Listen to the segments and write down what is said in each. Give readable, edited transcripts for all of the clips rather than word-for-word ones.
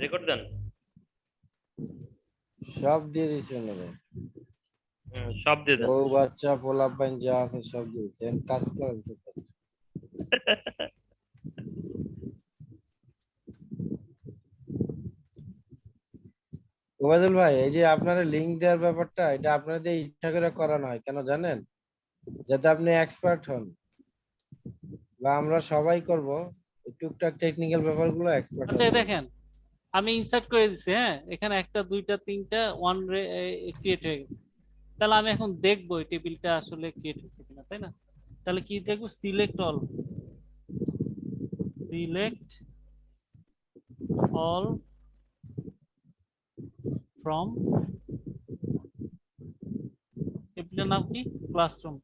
Record দেন। সব দিয়ে দিছি ওনারে, সব দিয়ে দেন। বউ বাচ্চা পোলা পাইন যা আছে সব দিয়েছি, কাজ করেন তো। ওবায়দুল ভাই, এই যে আপনার লিঙ্ক দেওয়ার ব্যাপারটা, এটা আপনাদের ইচ্ছা করে করানো হয় কেন জানেন? যাতে আপনি এক্সপার্ট হন, বা আমরা সবাই করব, এই টুকটাক টেকনিক্যাল ব্যাপারগুলো এক্সপার্ট আচ্ছা হয়ে এই যাবে। দেখেন, আমি ইনসার্ট করে দিছি, হ্যাঁ এখানে একটা দুইটা তিনটা ওয়ান ক্রিয়েট হয়ে গেছে। তাহলে আমি এখন দেখবো এই টেবিলটা আসলে ক্রিয়েট হয়েছে কিনা, তাই না? তাহলে কি দেখবো, select all, select all from, টেবিলের নাম কি, ক্লাসরুম।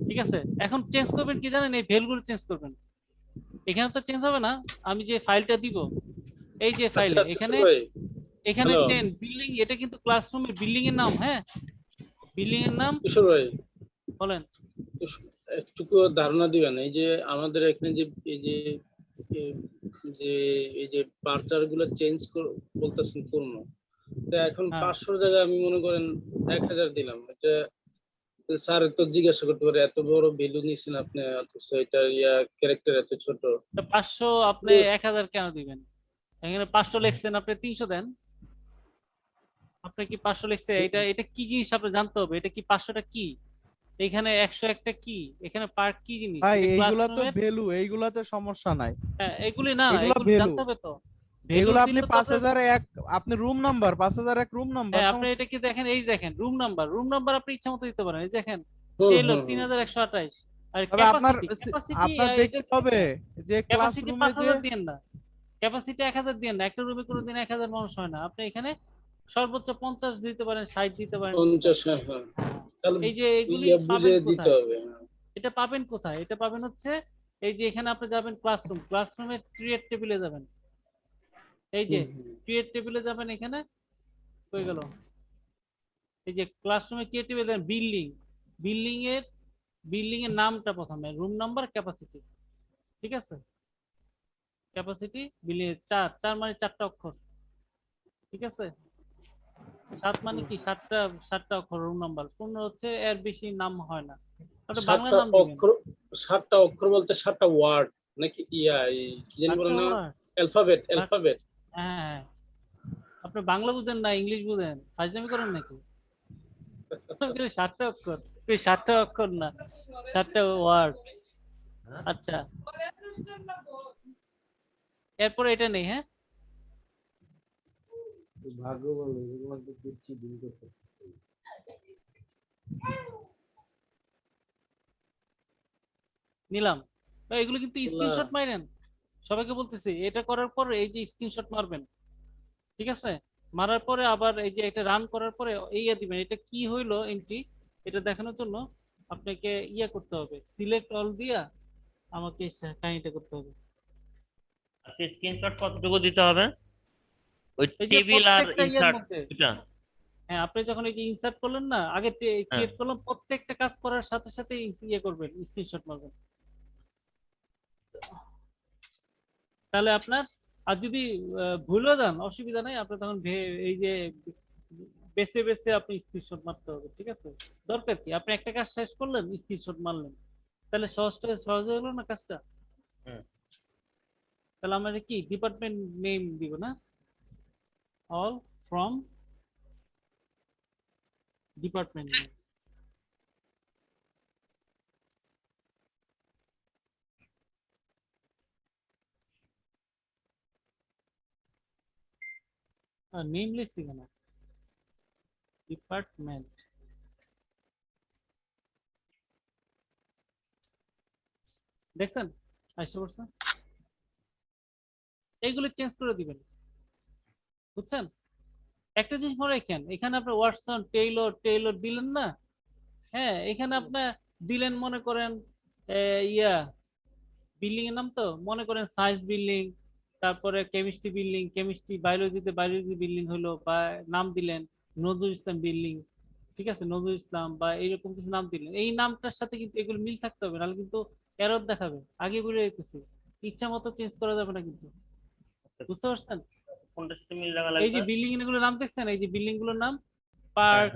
ঠিক আছে, এখন চেঞ্জ করবেন কি জানেন, এই ভ্যালুগুলো চেঞ্জ করবেন। এখানে তো চেঞ্জ হবে না, আমি যে ফাইলটা দিব, এই যে আচ্ছা ফাইলে তুষার এখানে ভাই, এখানে হ্যালো চেঞ্জ বিল্ডিং, এটা কিন্তু ক্লাসরুমের বিল্ডিং এর নাম, হ্যাঁ বিল্ডিং এর নাম। তুষার ভাই, বলেন। একটুকু ধারণা দিবেন, এই যে আমাদের এখানে যে এই যে এ- যে এই যে পার্চার গুলো চেঞ্জ বলতেছেন পূর্ণ, তো এখন হ্যাঁ 500 জায়গায় আমি মনে করেন 1000 দিলাম, এটা স্যার তো জিজ্ঞাসা করতে পারে এত বড় ভ্যালু নিয়েছেন আপনি, অথচ এটা ক্যারেক্টার এত ছোট। তা 500 আপনি 1000 কেন দিবেন? এখানে 500 লিখছেন, আপনি 300 দেন। আপনি কি 500 লিখছে, এটা এটা কি জিনিস আপনি জানতে হবে, এটা কি 500টা কি, এখানে 101টা কি, এখানে পার্ট কি জিনিস, ভাই এটা এইগুলা তো ক্লাসরুমের। ভ্যালু, এইগুলাতে সমস্যা নাই। হ্যাঁ এগুলি না, এগুলা এগুলি ভ্যালু, জানতে হবে তো। ভ্যালু এগুলো আপনি দিলে তো আপনার, 5001, আপনি রুম নাম্বার 5001 রুম নাম্বার হ্যাঁ আপনি সমস্যা। এটা কি দেখেন, এই দেখেন রুম নাম্বার, রুম নাম্বার আপনি ইচ্ছা মতো দিতে পারেন, এই দেখেন হুম এলো হুম হুম 3128। আর তবে আপনার ক্যাপাসিটি, ক্যাপাসিটি আপনার এটা দেখতে হবে যে ক্যাপাসিটি ক্লাসরুমে যে 5000 দিয়েন না, ক্যাপাসিটি 1000 দিয়েন না, একটা রুমে কোনোদিন 1000 মানুষ হয় না। আপনি এখানে সর্বোচ্চ 50 দিতে পারেন, 60 দিতে পারেন। 50, হ্যাঁ হ্যাঁ, হ্যাঁ। তাহলে এই যে এগুলি বুঝে পাবেন দিতে কোথায়, হবে, হ্যাঁ। এটা পাবেন কোথায়, এটা পাবেন হচ্ছে এই যে এখানে আপনি যাবেন ক্লাসরুম, ক্লাসরুমের ক্রিয়েট টেবিলে যাবেন, এই যে হুম, হুম। ক্রিয়েট টেবিলে যাবেন, এখানে হয়ে গেল, এই যে ক্লাসরুমে ক্রিয়েট টেবিলে যাবেন, বিল্ডিং, বিল্ডিং এর, বিল্ডিং এর নামটা প্রথমে, রুম নাম্বার, ক্যাপাসিটি। ঠিক আছে, ক্যাপাসিটি বিল্ডিং এর 4 4 মানে 4টা অক্ষর। ঠিক আছে, 7 মানে কি 7টা, 7টা অক্ষর রুম নাম্বার, 15 হচ্ছে এর বেশি নাম হয় না, আপনি বাংলা 7টা নাম দিবেন। অক্ষর, 7টা অক্ষর বলতে 7টা ওয়ার্ড নাকি, কি জানি বলে 7টা না, ওয়ার্ড। Alphabet alphabet. হ্যাঁ হ্যাঁ, আপনি বাংলা বুঝেন না, ইংলিশ বুঝেন, ফাজলামি করেন নাকি? 7টা অক্ষর, তুই 7টা অক্ষর না, 7টা ওয়ার্ড। আচ্ছা, এরপরে এটা নেই, হ্যাঁ ভাগ্য বলো, এগুলো তো দিচ্ছি দিন করতে। নিলাম। তো এগুলো কিন্তু স্ক্রিনশট মারেন, সবাইকে বলতেছি এটা করার পর এই যে স্ক্রিনশট মারবেন। ঠিক আছে, মারার পরে আবার এই যে এটা রান করার পরে ইয়ে দিবেন, এটা কি হইলো এন্ট্রি, এটা দেখানোর জন্য আপনাকে ইয়ে করতে হবে, সিলেক্ট অল দিয়া আমাকে কাহিনীটা করতে হবে। আচ্ছা, স্ক্রিনশট কতটুকু দিতে হবে? ওই এই যে টেবিল আর প্রত্যেকটা ইয়ের ইনসার্ট মধ্যে, এটা? হ্যাঁ আপনি যখন এই যে ইনসার্ট করলেন না, আগে হ্যাঁ। ক্রিয়েট করলাম, প্রত্যেকটা কাজ করার সাথে সাথে ইয়ে করবেন, স্ক্রিনশট মারবেন। তাহলে আপনার, আর যদি ভুলও যান অসুবিধা নাই, আপনি তখন এই যে বেছে বেছে আপনি স্ক্রিনশট মারতে হবে। ঠিক আছে, দরকার কি, আপনি একটা কাজ শেষ করলেন স্ক্রিনশট মারলেন, তাহলে সহজ হয়ে গেল না কাজটা। হুম। তাহলে আমরা কি ডিপার্টমেন্ট নেম দিব না, all from department name. Name লিখছি কেন, ডিপার্টমেন্ট। দেখছেন আসতে পারছেন, এইগুলো চেঞ্জ করে দিবেন, বুঝছেন? একটা জিনিস মনে রাখেন, এখানে আপনি ওয়াটসন টেইলর টেইলর দিলেন না, হ্যাঁ এখানে আপনি দিলেন মনে করেন ইয়া বিল্ডিং এর নাম, তো মনে করেন সায়েন্স বিল্ডিং, তারপরে কেমিস্ট্রি বিল্ডিং, কেমিস্ট্রি, বায়োলজিতে বায়োলজি বিল্ডিং হলো, বা নাম দিলেন নজরুল ইসলাম বিল্ডিং, ঠিক আছে, নজরুল ইসলাম বা এইরকম কিছু নাম দিলেন, এই নামটার সাথে কিন্তু এগুলো মিল থাকতে হবে, নাহলে কিন্তু এরর দেখাবে। আগে বলে দিতেছি, ইচ্ছা মতো চেঞ্জ করা যাবে না কিন্তু, বুঝতে পারছেন? কোনটার সাথে মিল রাখা এই যে লাগবে? বিল্ডিং এগুলোর নাম দেখছেন, এই যে বিল্ডিং গুলোর নাম হ্যাঁ, পার্ক,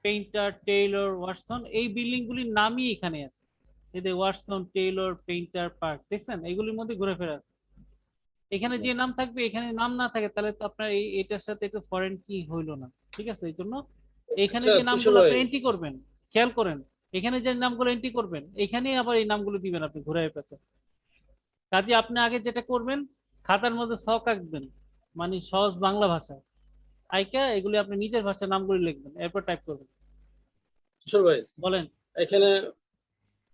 পেইন্টার, টেইলর, ওয়াটসন, এই বিল্ডিং গুলির নামই এখানে আছে। এই যে ওয়াটসন, টেইলর, পেইন্টার, পার্ক, দেখছেন এগুলির মধ্যে ঘোরাফেরা আছে। এখানে যে নাম থাকবে, এখানে নাম না থাকে, তাহলে তো আপনার এই এটার সাথে একটু ফরেন কি হইলো না, ঠিক আছে? এই জন্য এখানে আচ্ছা যে তুষার নামগুলো ভাই, আপনি এন্ট্রি করবেন, খেয়াল করেন, এখানে যে নামগুলো এন্ট্রি করবেন, এখানেই আবার এই নামগুলো দিবেন আপনি ঘুরায় পেঁচে। কাজে আপনি আগে যেটা করবেন, খাতার মধ্যে ছক আঁকবেন, মানে সহজ বাংলা ভাষা আইকা এগুলি আপনি নিজের ভাষায় নামগুলি লিখবেন, এরপর টাইপ করবেন। তুষার ভাই, বলেন। এখানে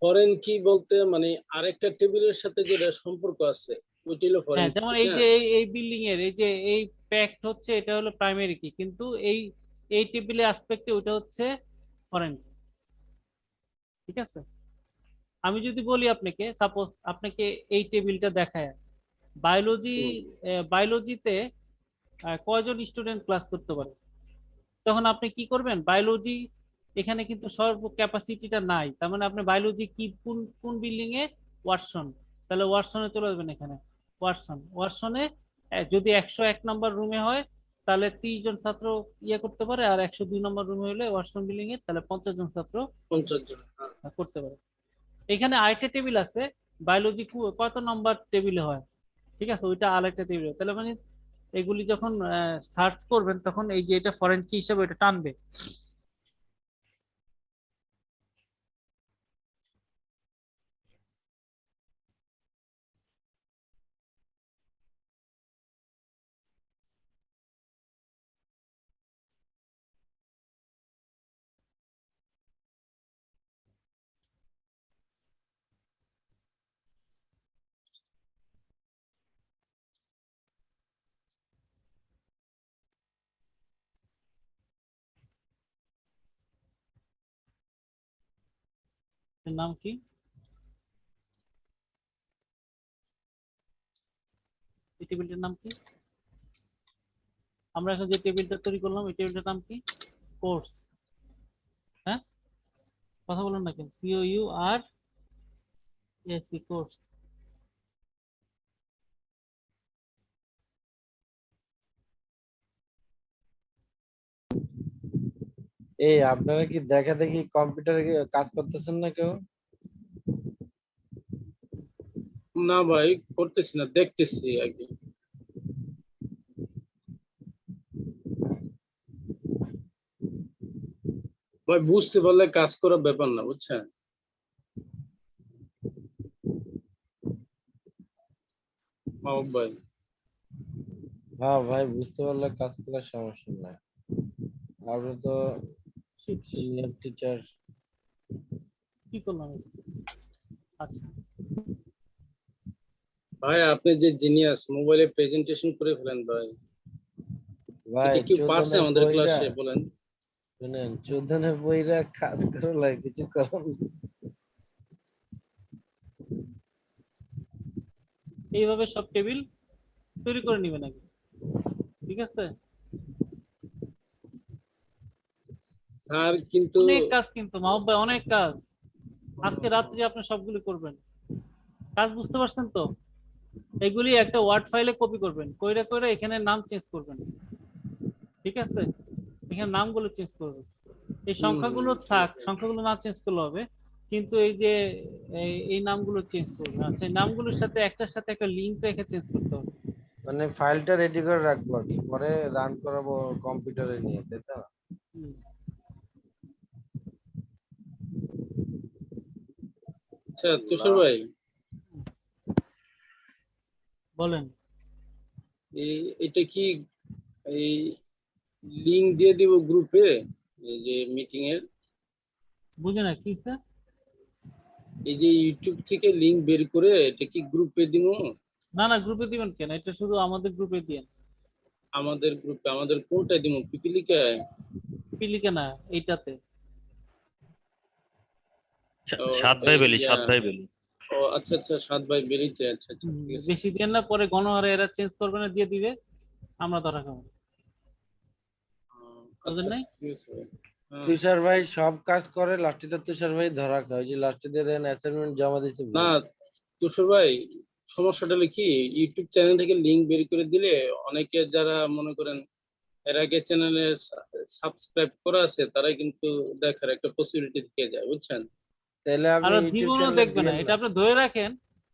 ফরেন কি বলতে মানে আরেকটা টেবিলের সাথে যেটা সম্পর্ক আছে ওইটা হলো ফরেন হ্যাঁ, কি, যেমন ঠিক এই না? যে এই বিল্ডিং এর এই যে এই প্যাক্ট হচ্ছে, এটা হলো প্রাইমারি কি, কিন্তু এই টেবিলে আসপেক্টে ওটা হচ্ছে ফরেন, ঠিক আছে? আমি যদি বলি আপনাকে, সাপোজ আপনাকে এই টেবিলটা দেখায়, বায়োলজি, হুম, বায়োলজিতে কয়জন স্টুডেন্ট ক্লাস করতে পারে, তখন আপনি কি করবেন? বায়োলজি এখানে কিন্তু সর্ব ক্যাপাসিটিটা নাই, তার মানে আপনি বায়োলজি কি কোন কোন বিল্ডিং এ, ওয়াটসন, তাহলে ওয়াটসনে চলে যাবেন। এখানে ওয়াটসনে যদি 101 নম্বর রুমে হয়, তাহলে 30 জন ছাত্র ইয়ে করতে পারে, আর 102 নম্বর রুমে হলে ওয়াটসন বিল্ডিং এ, তাহলে 50 জন ছাত্র 50 জন, হ্যাঁ। করতে পারে। এখানে আরেকটা টেবিল আছে, বায়োলজি কত নম্বর টেবিলে হয়, ঠিক আছে, ওইটা আরেকটা টেবিল। তাহলে মানে এগুলি যখন সার্চ করবেন, তখন এই যে এটা ফরেন কি হিসাবে এটা টানবে। এর নাম কি? এই টেবিলটার নাম কি? আমরা এখন যে টেবিলটা তৈরি করলাম, এই টেবিলটার নাম কি? কোর্স। হ্যাঁ, কথা বলুন না কেন? COURSE, course. এই আপনারা কি দেখা দেখি কম্পিউটারে কাজ করতেছেন না কেউ? না ভাই, করতেছি না, দেখতেছি আগে। ভাই বুঝতে পারলে কাজ করার ব্যাপার না, বুঝছেন? মাহবুব ভাই, হ্যাঁ ভাই, বুঝতে পারলে কাজ করার সমস্যা নাই। আপনি তো Shit, সিনিয়র টিচার। কি করলাম এটা? আচ্ছা, ভাই আপনি যে জিনিয়াস, মোবাইলে প্রেজেন্টেশন করে ফেলেন ভাই। ভাই এটা কি পারছে চোদনের আমাদের বইরা, ক্লাসে বলেন? শুনেন, চোদনের বইরা কাজ করলে কিছু করার নেই। এইভাবে সব টেবিল তৈরি করে নেবেন আগে, ঠিক আছে? স্যার কিন্তু অনেক কাজ কিন্তু মাহবুব ভাই, অনেক কাজ। আজকে রাত্রে আপনি সবগুলো করবেন, কাজ বুঝতে পারছেন তো? এগুলি একটা ওয়ার্ড ফাইলে কপি করবেন, কইরা কইরা এখানে নাম চেঞ্জ করবেন, ঠিক আছে? এখানে নামগুলো চেঞ্জ করবেন, এই সংখ্যাগুলো ঠিক থাক, আছে। সংখ্যাগুলো না চেঞ্জ করলে হবে, কিন্তু এই যে এই নামগুলো চেঞ্জ করবেন। আচ্ছা, এই নামগুলোর সাথে একটার সাথে একটা লিংক রেখে চেঞ্জ করতে হবে। মানে ফাইলটা রেডি করে রাখবো আর কি, পরে রান করাবো কম্পিউটারে নিয়ে, তাই তো? হুম, আচ্ছা তুষার ভাই, বলেন। এটা কি এই লিংক দিয়ে দিব গ্রুপে, এই যে মিটিং এর, বুঝে না কি স্যার? এই যে ইউটিউব থেকে লিংক বের করে এটা কি গ্রুপে দিব? না না, গ্রুপে দিবেন কেন? এটা শুধু আমাদের গ্রুপে দিয়েন। আমাদের গ্রুপে, আমাদের কোনটা দিব, পিপিলিকায়? পিলিকা না, এইটাতে। ও, সাত ভাই বলি, ইয়া, সাত ভাই বলি। ও আচ্ছা আচ্ছা, 7 ভাই বেরিয়েছে, আচ্ছা আচ্ছা, ঠিক আছে। বেশি দিন না, পরে গণহারে এরা চেঞ্জ করবে না, দিয়ে দিবে, আমরা ধরা খাবো। আচ্ছা বুঝেন নাই? আচ্ছা, ঠিক আছে ভাই। হ্যাঁ। তুষার ভাই সব কাজ করে, লাস্টে তো তুষার ভাই ধরা খায়। ওই যে লাস্টে দিয়ে দেন অ্যাসাইনমেন্ট জমা দিতে ভুল। না তুষার ভাই, সমস্যাটা হলো কি, ইউটিউব চ্যানেল থেকে লিংক বের করে দিলে অনেকে যারা মনে করেন এর আগে চ্যানেলে সাবস্ক্রাইব করা আছে তারাই কিন্তু দেখার একটা পসিবিলিটি থেকে যায়, বুঝছেন? তাহলে আপনি আর ইউটিউব জীবনও চ্যানেলে দেখবে না, দিয়েন এটা না। আপনি ধরে রাখেন,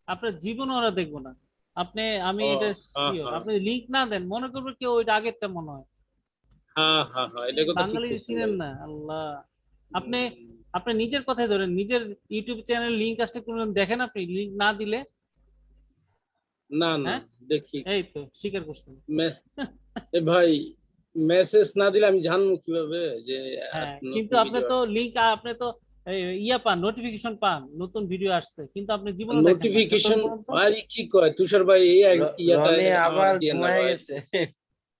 আপনার জীবনও ওরা দেখবো না। আপনি, আমি ও, এটা হ্যাঁ শিওর, হ্যাঁ আপনি লিংক না দেন মনে করবে কেউ ওইটা আগেরটা মনে হয়। হ্যাঁ হ্যাঁ হ্যাঁ, এটা কথা ঠিক বাঙালি বলছেন চিনেন ভাই। না, আল্লাহ। আপনি উম, আপনি নিজের কথাই ধরেন, নিজের ইউটিউব চ্যানেল লিংক আসলে কোনদিন দেখেন আপনি লিংক না দিলে? না না, হ্যাঁ, দেখি। এই তো স্বীকার করছেন। এ ভাই, মেসেজ না দিলে আমি জানবো কিভাবে যে হ্যাঁ, কিন্তু নতুন আপনি ভিডিও তো আসছে? লিংক, আপনি তো ইয়া পান, নোটিফিকেশন পান নতুন ভিডিও আসছে, কিন্তু আপনি জীবনও দেখেন না যতক্ষণ নোটিফিকেশন পর্যন্ত। ভাই কি কয় তুষার ভাই, এই ইয়াটা রনি আমার আবার দিয়ে না ঘুমায় ভাই। গেছে।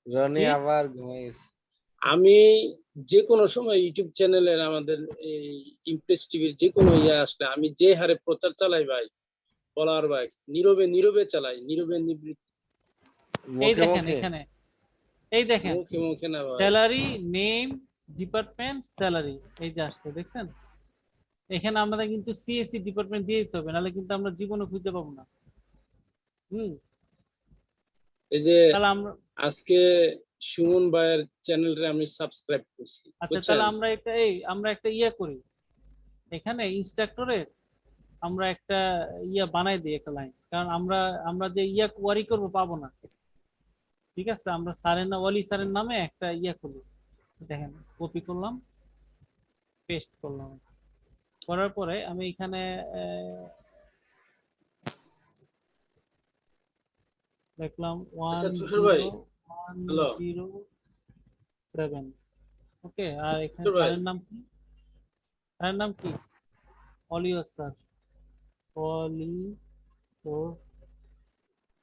রনি কি? আবার ঘুমায় গেছে। আমি যে কোনো সময় ইউটিউব চ্যানেলের আমাদের এই ইমপ্রেস টিভির যে কোনো ইয়ে আসলে আমি যে হারে প্রচার চালাই ভাই, বলার ভাই, নীরবে নীরবে চালাই, নীরবে নিবৃত্তি। এই মুখে দেখেন মুখে। এখানে, এই দেখেন মুখে মুখে না ভাই। স্যালারি, নেম, ডিপার্টমেন্ট, স্যালারি, এই যে আসছে দেখছেন। এখানে আমাদের কিন্তু সিএসসি ডিপার্টমেন্ট দিয়ে দিতে হবে, নাহলে কিন্তু আমরা জীবনে খুঁজে পাবো না। হুম। এই যে তাহলে আমরা, আজকে সুমন ভাইয়ের চ্যানেলটা আমি সাবস্ক্রাইব করছি, আচ্ছা তাহলে বুঝছেন? আমরা এটা, আমরা একটা ইয়া করি, এখানে ইনস্ট্রাক্টরের আমরা একটা ইয়া বানাই দিই একটা লাইন, কারণ আমরা, আমরা যে ইয়া কোয়ারি করবো পাবো না। ঠিক আছে, আমরা স্যারের না, ওয়ালি স্যারের নামে একটা ইয়া করি। দেখেন, কপি করলাম, পেস্ট করলাম, করার পরে আমি এখানে লিখলাম আচ্ছা তুষার ভাই, হ্যালো 10107। ওকে, আর এখানে তুষার ভাই, স্যারের নাম কি? স্যারের নাম কি? অলিও স্যার, অলি, ও,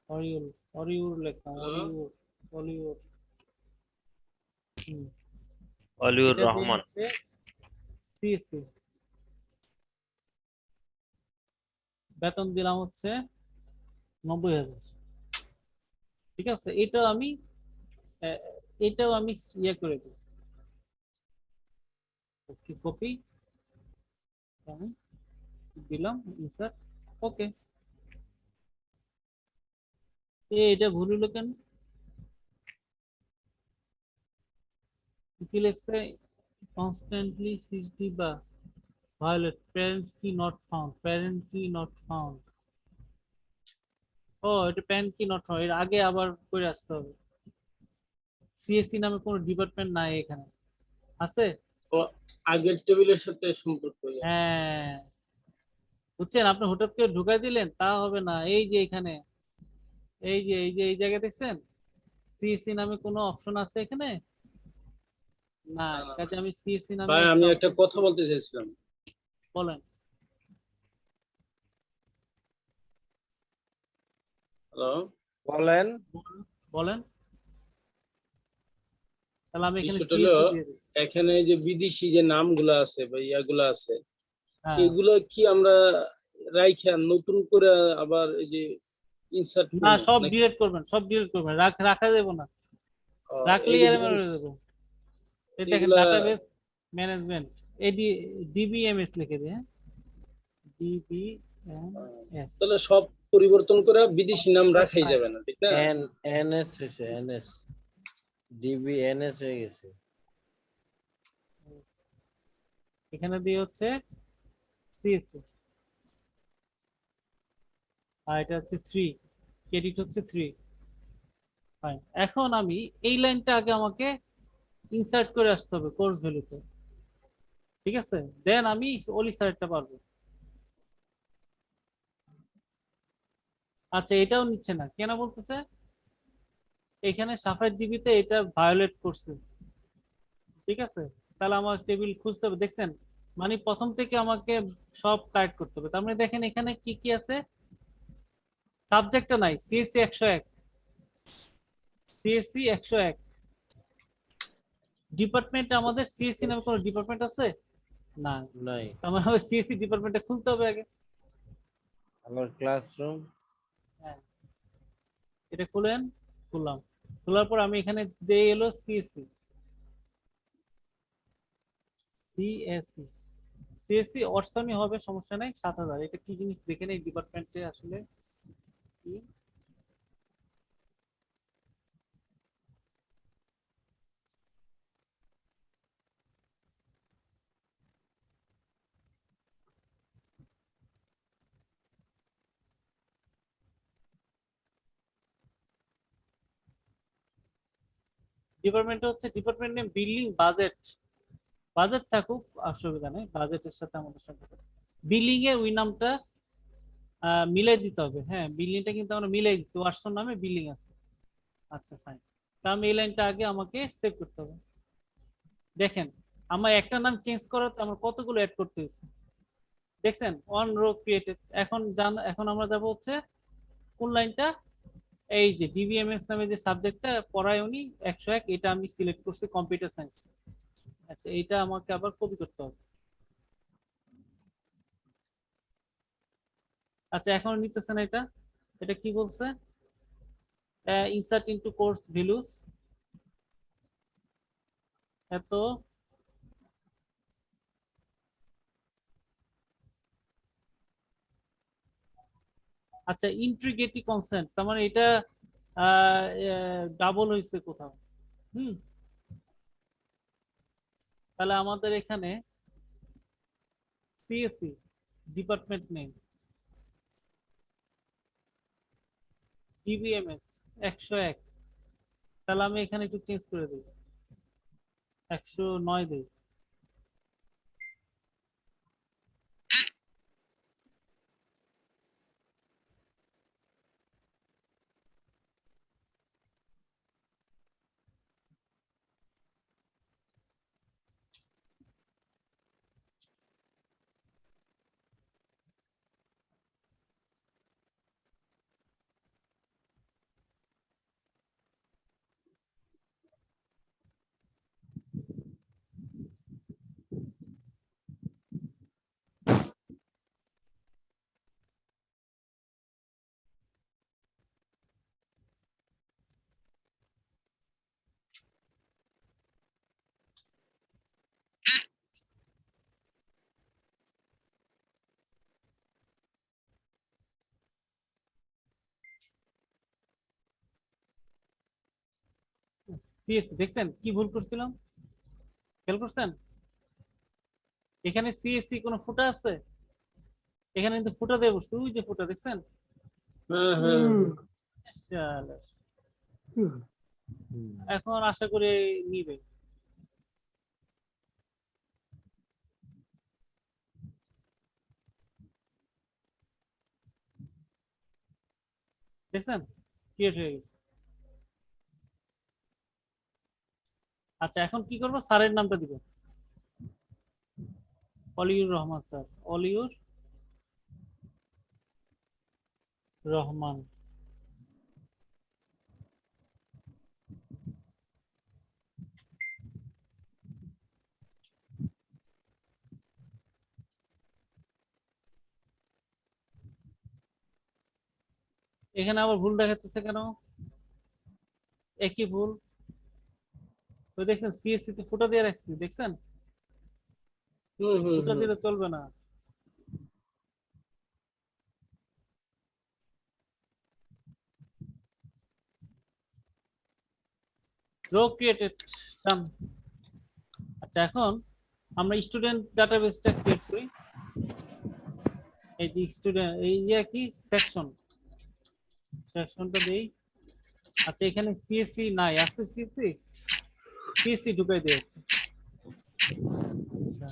অরিউল, অরিউর লিখলাম, হ্যালো। অরিউর, অলিউর। হুম, অলিউর এটা দিয়ে রহমান। হচ্ছে সিএসসি। বেতন দিলাম হচ্ছে 90,000। ঠিক আছে, এটাও আমি, আহ, এটাও আমি ইয়ে করে দিই, কপি দিলাম, ইনসার্ট। ওকে, এটা ভুল হলো কেন? কি লিখছে? কনস্ট্যান্টলি সিক্সটি বা ভায়োলেট, প্যারেন্ট কি নট ফাউন্ড, প্যারেন্ট কি নট ফাউন্ড। ও, এটা প্যারেন্ট কি নট ফাউন্ড, এর আগে আবার করে আসতে হবে। সিএসসি নামে কোনো ডিপার্টমেন্ট নাই এখানে, আছে? ও, আগের টেবিলের সাথে সম্পর্ক ইয়ে। হ্যাঁ, বুঝছেন, আপনি হঠাৎ করে ঢুকাই দিলেন তা হবে না। এই যে এখানে, এই জায়গায় দেখছেন সিএসসি নামে কোনো অপশন আছে এখানে? না, না, না, না। কাজে আমি সিএসসি নামে ভাই একটা আমি একটা অপশন, কথা বলতে চাইছিলাম। বলেন। হ্যালো। বলেন। বলেন, তাহলে আমি এখানে বিষয়টা হলো, সিএসসি দিয়ে দিই। এখানে যে বিদেশি যে নামগুলো আছে বা ইয়াগুলো আছে, হ্যাঁ, এগুলো কি আমরা রাইখা নতুন করে আবার এই যে ইনসার্ট না করবো সব নাকি? ডিলিট করবেন, সব ডিলিট করবেন, রাখা যাবে না, রাখলেই এরর এলিমেন্টস হয়ে যাবে। এই দেখেন এগুলা। ডাটাবেস ম্যানেজমেন্ট, এডি, ডিবিএমএস লিখে দিই, হ্যাঁ, ডিবিএমএস। তাহলে সব পরিবর্তন করে বিদেশি নাম রাখাই যাবে না, ঠিক না? এন এনএস হয়েছে, এনএস, ডিবি এনএস হয়ে গেছে। এখানে দিয়ে হচ্ছে সিএসসি, আর এটা হচ্ছে 3, ক্রেডিট হচ্ছে 3। ফাইন, এখন আমি এই লাইনটা আগে আমাকে ইনসার্ট করে আসতে হবে কোর্স ভ্যালুতে। ঠিক আছে, দেন আমি ওলি স্যারটা পারবো। আচ্ছা, এটাও নিচ্ছে না কেন বলতেছে? এখানে সাফাই ডিবিতে এটা ভায়োলেট করছে। ঠিক আছে, তাহলে আমার টেবিল খুঁজতে হবে, দেখছেন, মানে প্রথম থেকে আমাকে সব কারেক্ট করতে হবে। তার মানে দেখেন এখানে কি কি আছে, সাবজেক্টটা নাই, সিএসসি 101, সিএসসি 101। ডিপার্টমেন্ট আমাদের সিএসসি নামে কোনো ডিপার্টমেন্ট আছে? না। নাই। তার মানে সিএসসি ডিপার্টমেন্টটা খুলতে হবে আগে। আবার ক্লাসরুম। হ্যাঁ, এটা খুলেন, খুললাম, খোলার পর আমি এখানে দিয়ে এলো সিএসসি। সিএসসি সিএসসি অর্সামি হবে, সমস্যা নাই, 7000। এটা কি জিনিস দেখে নেই ডিপার্টমেন্টে আসলে কি। ডিপার্টমেন্ট হচ্ছে department name building budget. Budget থাকুক, অসুবিধা নেই, বাজেটের সাথে আমাদের সম্পর্ক। বিল্ডিং এ ওই নামটা মিলাই দিতে হবে। হ্যাঁ, বিল্ডিংটা কিন্তু আমরা মিলাই দিতে, ওয়াটসন নামে বিল্ডিং আছে। আচ্ছা ফাইন, তার এই লাইনটা আগে আমাকে সেভ করতে হবে। দেখেন আমার একটা নাম চেঞ্জ করাতে আমার কতগুলো অ্যাড করতে হয়েছে, দেখছেন, অন রো ক্রিয়েটেড। এখন আমরা যাব হচ্ছে কোন লাইনটা, এই যে ডিবিএমএস নামে যে সাবজেক্টটা পড়ায় উনি 101, এটা আমি সিলেক্ট করছি কম্পিউটার সায়েন্স। আচ্ছা এইটা আমাকে আবার কপি করতে হবে। আচ্ছা এখন নিতেছেন এটা, এটা কি বলছে, ইনসার্ট ইনটু কোর্স ভ্যালুস এত, আচ্ছা ইন্ট্রিগেটি কনসেন্ট, তার মানে এটা ডাবল হয়েছে কোথাও। হুম, তাহলে আমাদের এখানে সিএসসি ডিপার্টমেন্ট নেম ডিবিএমএস 101, তাহলে আমি এখানে একটু চেঞ্জ করে দিই, 109 দিই। সিএসসি দেখছেন কি ভুল করছিলাম, খেয়াল করছেন, এখানে সিএসসি কোনো ফুটা আছে, এখানে কিন্তু ফুটা দিয়ে বসছে, ওই যে ফুটা দেখছেন। হ্যাঁ হ্যাঁ শাবাশ। এখন আশা করি নিবে। দেখছেন ক্রিয়েট হয়ে গেছে। আচ্ছা এখন কি করবো, স্যারের নামটা দিব, অলিউর রহমান স্যার, অলিউর রহমান। এখানে আবার ভুল দেখাচ্ছে কেন, একই ভুল, ওই দেখছেন সিএসসি তে ফুটা দিয়ে রাখছি, দেখছেন, হুম হুম ফুটা হুম দিলে চলবে না। রো ক্রিয়েটেড, ডান। আচ্ছা এখন আমরা স্টুডেন্ট ডাটাবেসটা ক্রিয়েট করি। এই যে স্টুডেন্ট, এই যে কি সেকশন, সেকশনটা দেই। আচ্ছা এখানে সিএসসি নাই, আছে সিএসসি, সিএসসি ঢুকাই দেই। আচ্ছা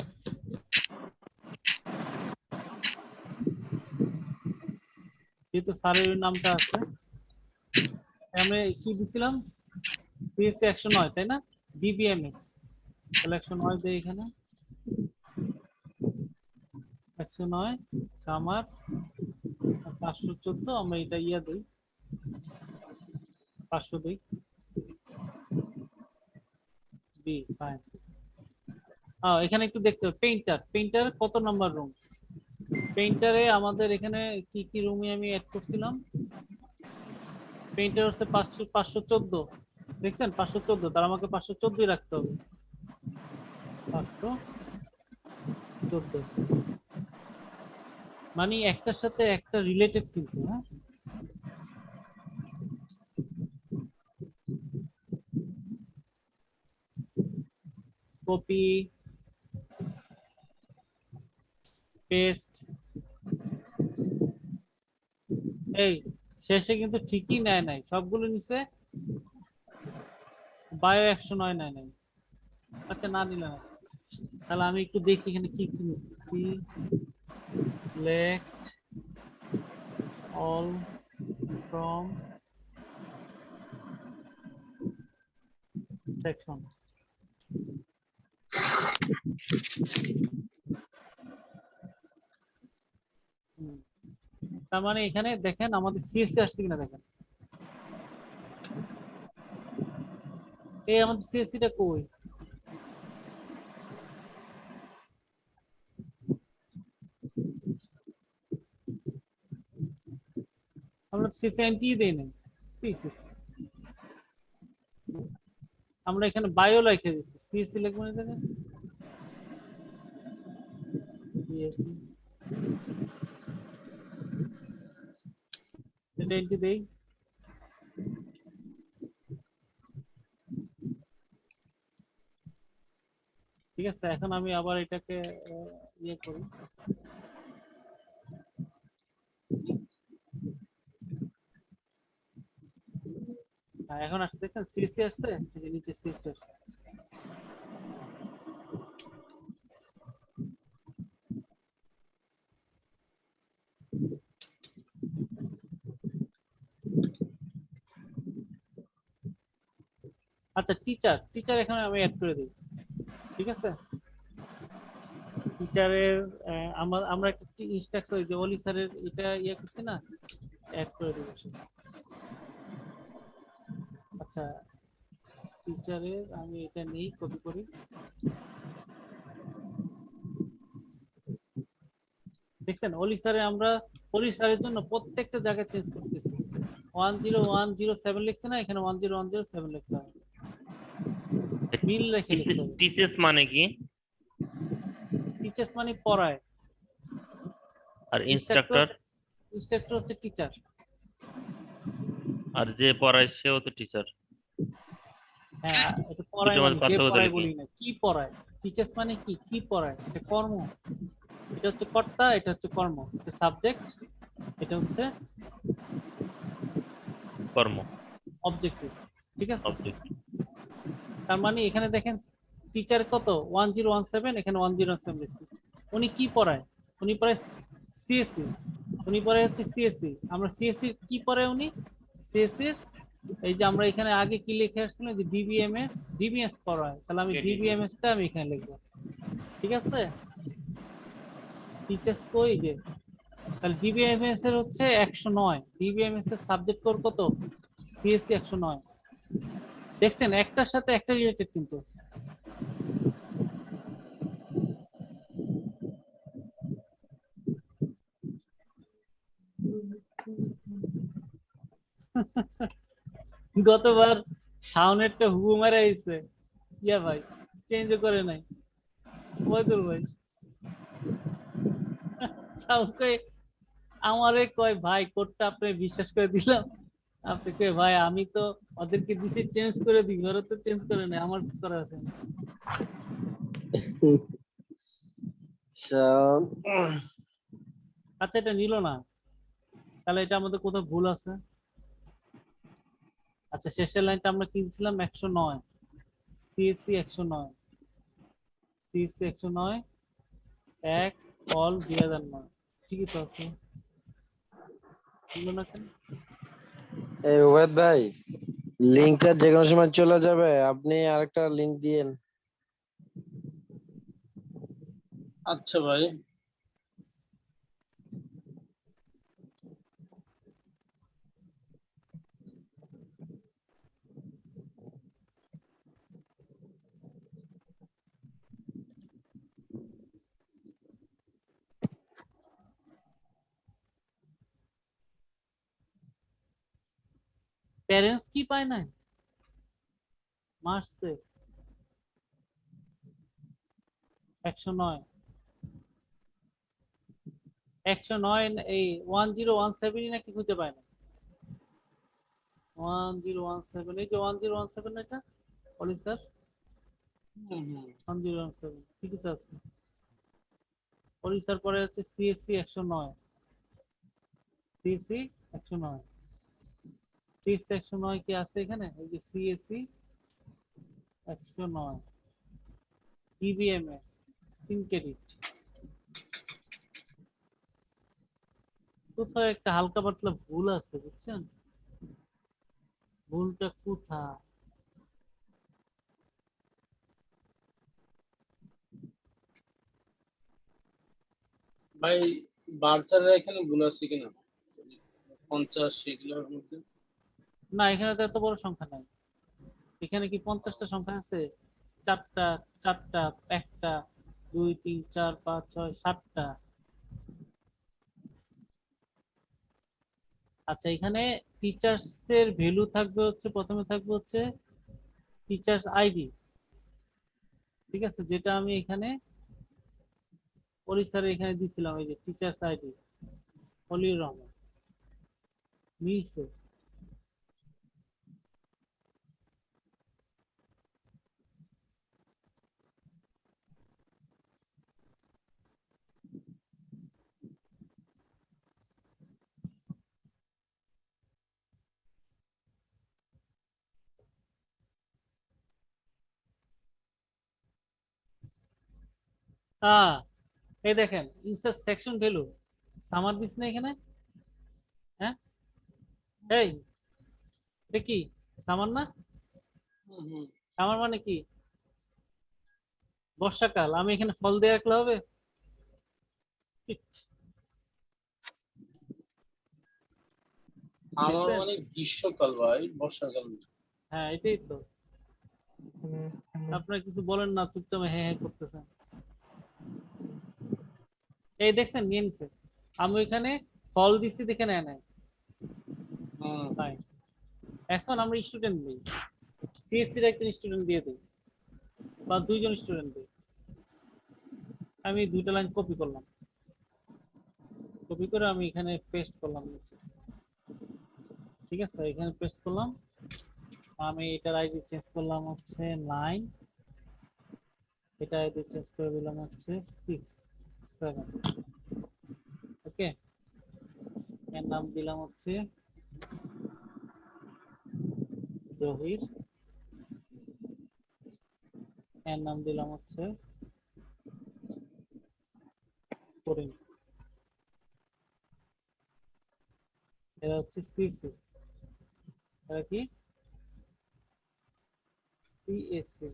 যেহেতু স্যারের নামটা আছে, আমরা কি দিছিলাম, সিএসসি 109 তাই না, ডিবিএমএস, তাহলে 109 দেই এখানে, 109 সামার 514, আমরা এটা ইয়া দিই 500 দিই, বি ফাইন। এখানে একটু দেখতে হবে পেইন্টার, পেইন্টার কত নাম্বার রুম, পেইন্টারে আমাদের এখানে কি কি রুমে আমি অ্যাড করছিলাম, পেইন্টার হচ্ছে 514, দেখছেন 514, তার আমাকে 514 রাখতে হবে, 514 14 মানে একটার সাথে একটা রিলেটেড কিন্তু হ্যাঁ কপি পেস্ট এই শেষে কিন্তু ঠিকই নেয় নাই সবগুলো নিচে বায়ো 109 নেয় নাই আচ্ছা না নিলাম তাহলে আমি একটু দেখি এখানে কি কি নিচ্ছি সিলেক্ট অল ফ্রম সেকশন তার মানে এখানে দেখেন আমাদের সিএসসি আসছে কিনা দেখেন এই আমাদের সিএসসি টা কই আমরা সিএসসি এন্ট্রি দেই নাই সিএসসি আমরা এখানে বায়ো লিখে দিছি সিএসসি লিখবো না দেখেন সিএসসি এটা এন্ট্রি দেই ঠিক আছে এখন আমি আবার এটাকে ইয়ে করি এখন আসছে দেখছেন সিএসসি আসছে এই যে নিচে সিএসসি আসছে আচ্ছা টিচার টিচার এখানে আমি অ্যাড করে দিই ঠিক আছে টিচারের আমরা একটা ইনস্ট্রাকশন যে ওলি স্যারের এটা ইয়ে করছি না অ্যাড করে দিব আচ্ছা টিচারের আমি এটা নেই কপি করি দেখছেন ওলি স্যারে আমরা ওলি স্যারের জন্য প্রত্যেকটা জায়গায় চেঞ্জ করতেছি 10107 লিখছে না এখানে 10107 লিখতে হবে মিল রেখে লিখতে হবে টিসিএস মানে কি টিচার্স মানে পড়ায় আর ইনস্ট্রাক্টর ইনস্ট্রাক্টর হচ্ছে টিচার আর যে পড়ায় সেও তো টিচার হ্যাঁ এটা পড়ায় দুটোর মানে মধ্যে যে পার্থক্য পড়ায় কি? বলি না কি পড়ায় টিচার্স মানে কি কি পড়ায় এটা কর্ম এটা হচ্ছে কর্তা এটা হচ্ছে কর্ম এটা সাবজেক্ট এটা হচ্ছে কর্ম অবজেক্টিভ ঠিক আছে অবজেক্ট তার মানে এখানে দেখেন টিচার কত 1017 এখানে 1017 লিখছি উনি কি পড়ায় উনি পড়ায় সিএসসি উনি পড়ায় হচ্ছে সিএসসি আমরা সিএসসি কি পড়ায় উনি সিএসসি এই যে আমরা এখানে আগে কি লিখে আসছিলাম যে ডিবিএমএস পড়ায় তাহলে আমি ডিবিএমএস টা আমি এখানে লিখবো ঠিক আছে টিচার্স কই যে তাহলে ডিবিএমএস এর হচ্ছে 109 ডিবিএমএস এর সাবজেক্ট কোড কত সিএসসি 109 দেখছেন একটার সাথে একটা রিলেটেড কিন্তু গতবার শাওনেরটা হুবু মারা আইছে ইয়া ভাই চেঞ্জ করে নাই ওয়াদুল ভাই শাওন কই আমারে কয় ভাই কোডটা আপনি বিশ্বাস করে দিলাম আপনি কই ভাই আমি তো ওদেরকে দিছি চেঞ্জ করে দিই ওরা তো চেঞ্জ করে নাই আমার কি করা আছে আচ্ছা এটা নিল না তাহলে এটা আমাদের কোথাও ভুল আছে আচ্ছা শেষের লাইনটা আমরা কি দিছিলাম 109 সিএসসি 109 সিএসসি 109 এক অল 2009 ঠিকই তো আছে না কেন এই ওয়েদ ভাই লিংকটা যে কোনো সময় চলে যাবে আপনি আরেকটা লিংক দিয়েন আচ্ছা ভাই প্যারেন্টস কি পায় না মার্চে 109 109 এই 1017 নাকি খুঁজে পায় না। 1017 এই যে 1017 এটা বলি স্যার, 1017 ঠিকই তো আছে। বলি স্যার পরে হচ্ছে সিএসসি 109, সিএসসি 109, সিএসসি 109 কি আছে এখানে? এই যে সিএসসি 109 ইবিএমএস 3 ক্রেডিট। কোথাও একটা হালকা পাতলা ভুল আছে বুঝছেন, ভুলটা কোথায়? ভাই বার্চারের এখানে ভুল আছে কিনা 50 সেগুলোর মধ্যে? না এখানে তো এত বড় সংখ্যা নাই। এখানে কি 50টা সংখ্যা আছে? 4টা, 4টা, 1টা, 2 3 4 5 6 7টা। আচ্ছা এখানে টিচার্স এর ভ্যালু থাকবে হচ্ছে, প্রথমে থাকবে হচ্ছে টিচার্স আইডি, ঠিক আছে, যেটা আমি এখানে পরিসরে এখানে দিছিলাম, এই যে টিচার্স আইডি অলিউর রহমান নিচে। হ্যাঁ এই দেখেন insert section value summer this না এখানে। হ্যাঁ এই এটা কি সামার না? সামার মানে কি? বর্ষাকাল, আমি এখানে ফল দিয়ে রাখলে হবে? আমার দেখছেন? মানে গ্রীষ্মকাল ভাই, বর্ষাকাল না। হ্যাঁ এটাই তো, আপনারা কিছু বলেন না, চুপচাপ হ্যাঁ হ্যাঁ করতেছেন। এই দেখছেন নিয়ে নিছে, আমি ওইখানে ফল দিছি দেখে নেয় নাই। Fine. এখন আমরা স্টুডেন্ট দিই, সিএসসির একজন স্টুডেন্ট দিয়ে দিই বা দুইজন স্টুডেন্ট দিই। আমি 2টা লাইন কপি করলাম, কপি করে আমি এখানে পেস্ট করলাম নিচে, ঠিক আছে, এখানে পেস্ট করলাম। আমি এটার আইডি চেঞ্জ করলাম হচ্ছে 9, এটা আইডি চেঞ্জ করে দিলাম হচ্ছে 6 7। ওকে, এর নাম দিলাম হচ্ছে জহির, এর নাম দিলাম হচ্ছে করিম। এরা হচ্ছে সিসি, এরা কি সিএসসি।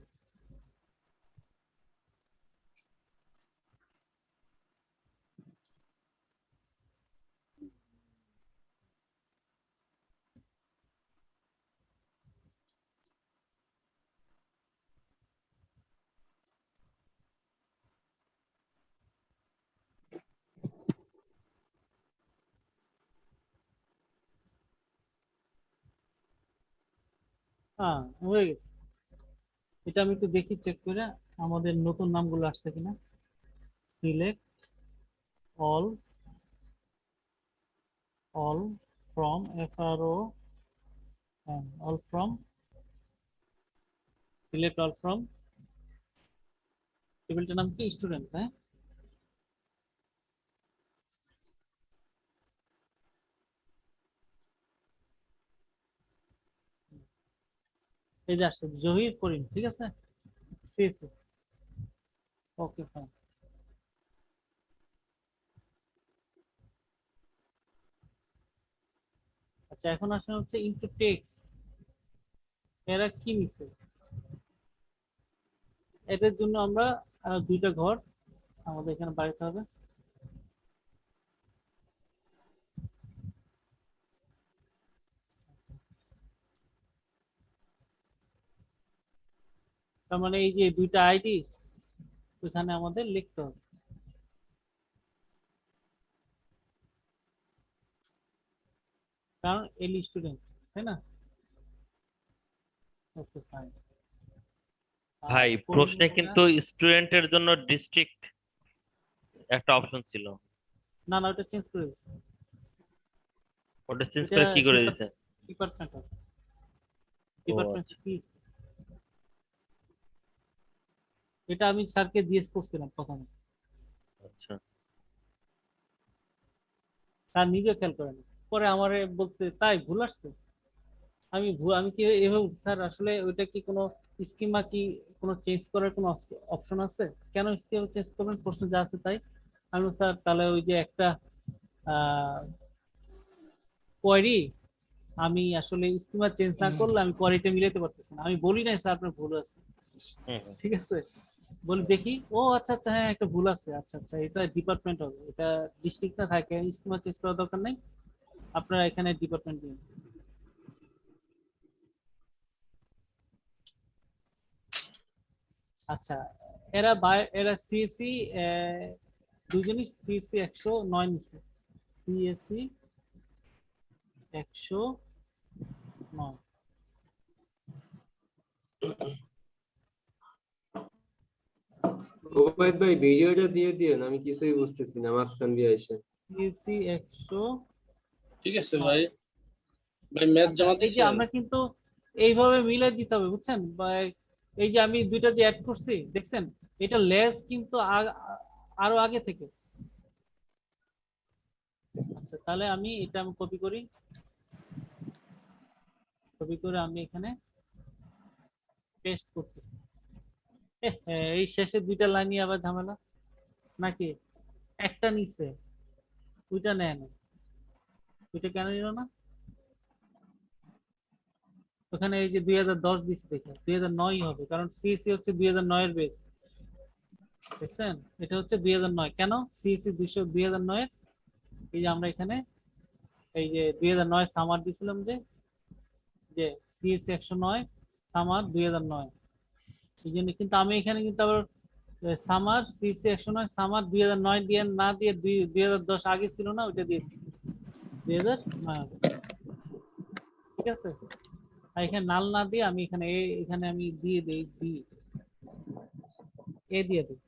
হ্যাঁ হয়ে গেছে। এটা আমি একটু দেখি চেক করে আমাদের নতুন নামগুলো আসছে কিনা। Select all, all from FRO, all from, select all from, টেবিলটার নাম কি স্টুডেন্ট। হ্যাঁ এই যে আসছে জহির করিম, ঠিক আছে, সিএসসি। Okay fine. আচ্ছা এখন আসলে হচ্ছে ইনটু টেক্স, এরা কি নিছে, এটার জন্য আমরা 2টা ঘর আমাদের এখানে বাড়িতে হবে। তার মানে এই যে 2টা আইডি ওখানে আমাদের লিখতে হবে, কারণ এল স্টুডেন্ট, তাই না? Okay fine. ভাই প্রশ্নে কিন্তু স্টুডেন্টের জন্য ডিস্ট্রিক্ট একটা অপশন ছিল। না না ওটা চেঞ্জ করে দিয়েছে ওটা চেঞ্জ এটা করে কি করে দিছে? ডিপার্টমেন্ট আচ্ছা। Department C. এটা আমি স্যারকে জিজ্ঞেস করছিলাম প্রথমে, আচ্ছা স্যার নিজে খেয়াল করেন, পরে আমারে বলছে তাই ভুল আসছে। আমি কি এভাবে বলছি, স্যার আসলে ওইটা কি কোনো স্কিমা কি কোনো চেঞ্জ করার কোনো অপশন আছে? কেন স্কিম চেঞ্জ করবেন, প্রশ্ন যা আছে তাই। আমি বলছি, স্যার তাহলে ওই যে একটা কোয়েরি আমি আসলে স্কিমা চেঞ্জ না করলে আমি কোয়ারিটা মিলাতে পারতেছি না। আমি বলি নাই স্যার আপনার ভুল আছে, হুম হুম। ঠিক আছে, বলি দেখি, ও আচ্ছা আচ্ছা হ্যাঁ একটা ভুল আছে, আচ্ছা আচ্ছা এটা ডিপার্টমেন্ট হবে, এটা ডিস্ট্রিক্ট না থাকে, স্কিমা চেঞ্জ করার দরকার নাই, আপনারা এখানে ডিপার্টমেন্ট দিন। আচ্ছা এরা সিএসসি দুজনই সিএসসি 109 নিচ্ছে, সিএসসি 109। ওবায়দ ভাই ভিডিওটা দিয়ে দিয়েন, আমি কিছুই বুঝতেছি না মাঝখান দিয়ে এসে। সিএসসি 100। ঠিক আছে ভাই। ভাই ম্যাথ আচ্ছা জমা এই যে দিচ্ছেন? আমরা কিন্তু এইভাবে মিলাই দিতে হবে বুঝছেন, বা এই যে আমি দুইটা যে অ্যাড করছি দেখছেন, এটা লেস কিন্তু আরো আগে থেকে। আচ্ছা তাহলে এটা আমি কপি করি, কপি করে আমি এখানে পেস্ট করতেছি। এই শেষে দুইটা লাইনই আবার ঝামেলা নাকি? একটা নিচে দুইটা নেয় না, দুইটা কেন নিল না? ওখানে এই যে 2010 দিচ্ছে দেখে 2009 হবে, কারণ সিএসসি হচ্ছে 2009 এর বেস, দেখছেন, এটা হচ্ছে 2009। কেন সিএসসি 2009 এর, এই যে আমরা এখানে এই যে 2009 সামার দিছিলাম যে যে সিএসসি 109 সামার 2009, এই জন্য কিন্তু আমি এখানে কিন্তু আবার সামার সিএসসি 109 সামার 2009 দিয়ে না দিয়ে 2010 আগে ছিল না, ওইটা দিয়ে দিচ্ছি 2009 হবে, ঠিক আছে। আর এখানে নাল না দিয়ে আমি এখানে আমি দিয়ে দেই বি, এ দিয়ে দিই,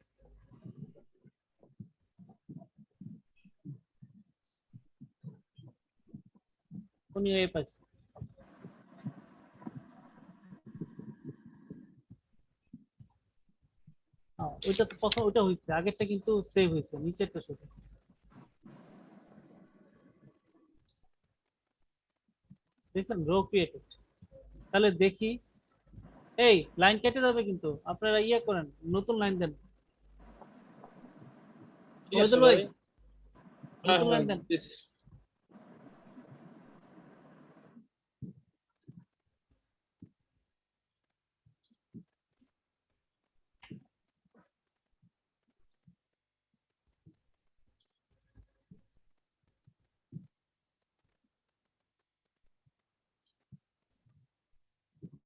উনি এ পাইছে। ওইটা তো প্রথম ওইটা হয়েছে, আগেরটা কিন্তু সেভ হয়েছে, নিচেরটা শুধু দেখছেন রো ক্রিয়েটেড। তাহলে দেখি, এই লাইন কেটে যাবে কিন্তু আপনারা ইয়ে করেন, নতুন লাইন দেন, ঠিক আছে ওইদুল ভাই ভাই। হ্যাঁ নতুন হ্যাঁ লাইন দেন। দিচ্ছি।